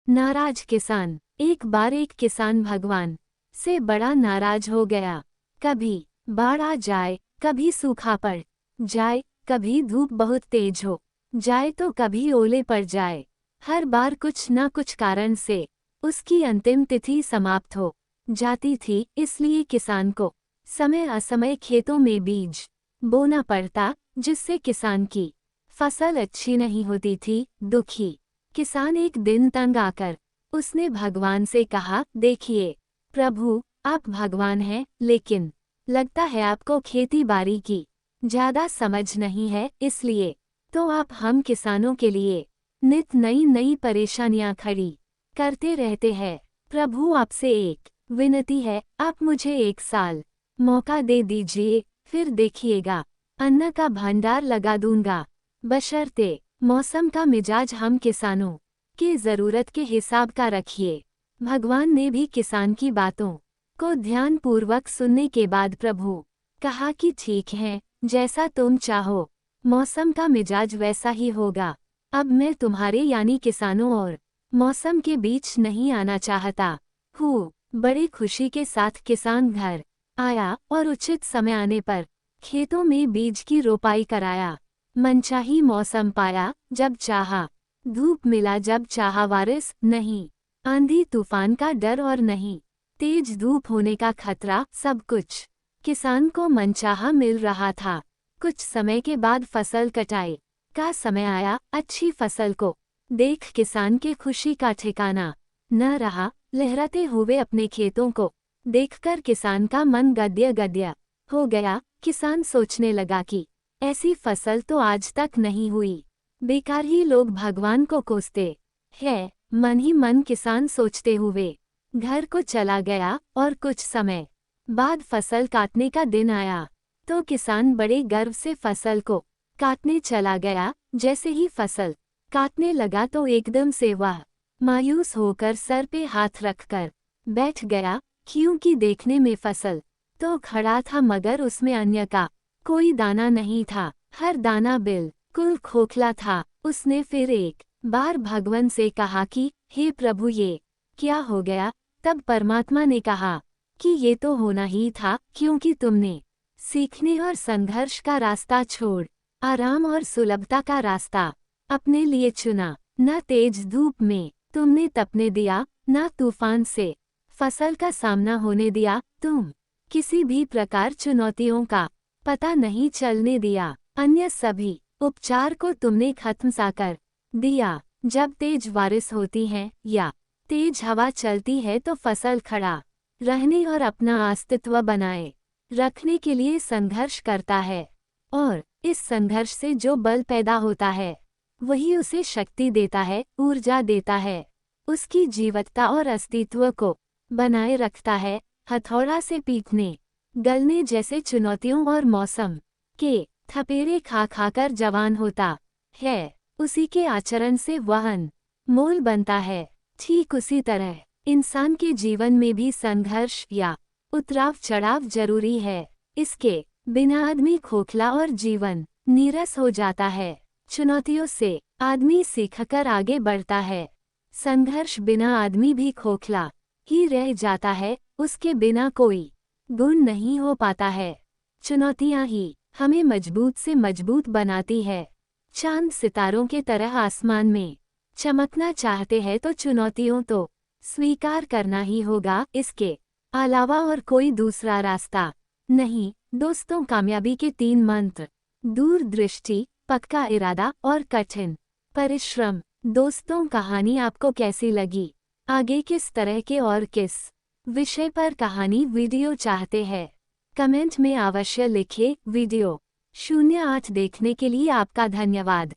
नाराज किसान। एक बार एक किसान भगवान से बड़ा नाराज हो गया। कभी बाढ़ आ जाए, कभी सूखा पड़ जाए, कभी धूप बहुत तेज हो जाए तो कभी ओले पड़ जाए। हर बार कुछ न कुछ कारण से उसकी अंतिम तिथि समाप्त हो जाती थी। इसलिए किसान को समय असमय खेतों में बीज बोना पड़ता, जिससे किसान की फसल अच्छी नहीं होती थी। दुखी किसान एक दिन तंग आकर उसने भगवान से कहा, देखिए प्रभु, आप भगवान हैं, लेकिन लगता है आपको खेती बाड़ी की ज्यादा समझ नहीं है, इसलिए तो आप हम किसानों के लिए नित नई नई परेशानियां खड़ी करते रहते हैं। प्रभु, आपसे एक विनती है, आप मुझे 1 साल मौका दे दीजिए, फिर देखिएगा अन्न का भंडार लगा दूंगा, बशर्ते मौसम का मिजाज हम किसानों की जरूरत के हिसाब का रखिए। भगवान ने भी किसान की बातों को ध्यानपूर्वक सुनने के बाद प्रभु कहा कि ठीक है, जैसा तुम चाहो, मौसम का मिजाज वैसा ही होगा। अब मैं तुम्हारे यानी किसानों और मौसम के बीच नहीं आना चाहता हूँ। बड़ी खुशी के साथ किसान घर आया और उचित समय आने पर खेतों में बीज की रोपाई कराया। मनचाही मौसम पाया जब चाहा, धूप मिला जब चाहा, बारिश नहीं, आंधी तूफान का डर और नहीं तेज धूप होने का खतरा। सब कुछ किसान को मनचाहा मिल रहा था। कुछ समय के बाद फसल कटाई का समय आया। अच्छी फसल को देख किसान के खुशी का ठिकाना न रहा। लहराते हुए अपने खेतों को देखकर किसान का मन गद्य गद्य हो गया। किसान सोचने लगा कि ऐसी फसल तो आज तक नहीं हुई, बेकार ही लोग भगवान को कोसते हैं। मन ही मन किसान सोचते हुए घर को चला गया और कुछ समय बाद फसल काटने का दिन आया तो किसान बड़े गर्व से फसल को काटने चला गया। जैसे ही फसल काटने लगा तो एकदम से वह मायूस होकर सर पे हाथ रखकर बैठ गया, क्योंकि देखने में फसल तो खड़ा था मगर उसमें अन्न का कोई दाना नहीं था। हर दाना बिल्कुल खोखला था। उसने फिर एक बार भगवान से कहा कि हे प्रभु, ये क्या हो गया? तब परमात्मा ने कहा कि ये तो होना ही था, क्योंकि तुमने सीखने और संघर्ष का रास्ता छोड़ आराम और सुलभता का रास्ता अपने लिए चुना। न तेज धूप में तुमने तपने दिया, न तूफान से फसल का सामना होने दिया। तुम किसी भी प्रकार चुनौतियों का पता नहीं चलने दिया। अन्य सभी उपचार को तुमने खत्म सा कर दिया। जब तेज बारिश होती है या तेज हवा चलती है तो फसल खड़ा रहने और अपना अस्तित्व बनाए रखने के लिए संघर्ष करता है, और इस संघर्ष से जो बल पैदा होता है वही उसे शक्ति देता है, ऊर्जा देता है, उसकी जीवटता और अस्तित्व को बनाए रखता है। हथौड़ा से पीटने गलने जैसे चुनौतियों और मौसम के थपेरे खा खाकर जवान होता है, उसी के आचरण से वहन मोल बनता है। ठीक उसी तरह इंसान के जीवन में भी संघर्ष या उतराव चढ़ाव जरूरी है। इसके बिना आदमी खोखला और जीवन नीरस हो जाता है। चुनौतियों से आदमी सीखकर आगे बढ़ता है। संघर्ष बिना आदमी भी खोखला ही रह जाता है, उसके बिना कोई गुण नहीं हो पाता है। चुनौतियां ही हमें मजबूत से मजबूत बनाती है। चांद सितारों के तरह आसमान में चमकना चाहते हैं तो चुनौतियों तो स्वीकार करना ही होगा। इसके अलावा और कोई दूसरा रास्ता नहीं। दोस्तों, कामयाबी के 3 मंत्र: दूरदृष्टि, पक्का इरादा और कठिन परिश्रम। दोस्तों, कहानी आपको कैसी लगी? आगे किस तरह के और किस विषय पर कहानी वीडियो चाहते हैं? कमेंट में अवश्य लिखें। वीडियो 08 देखने के लिए आपका धन्यवाद।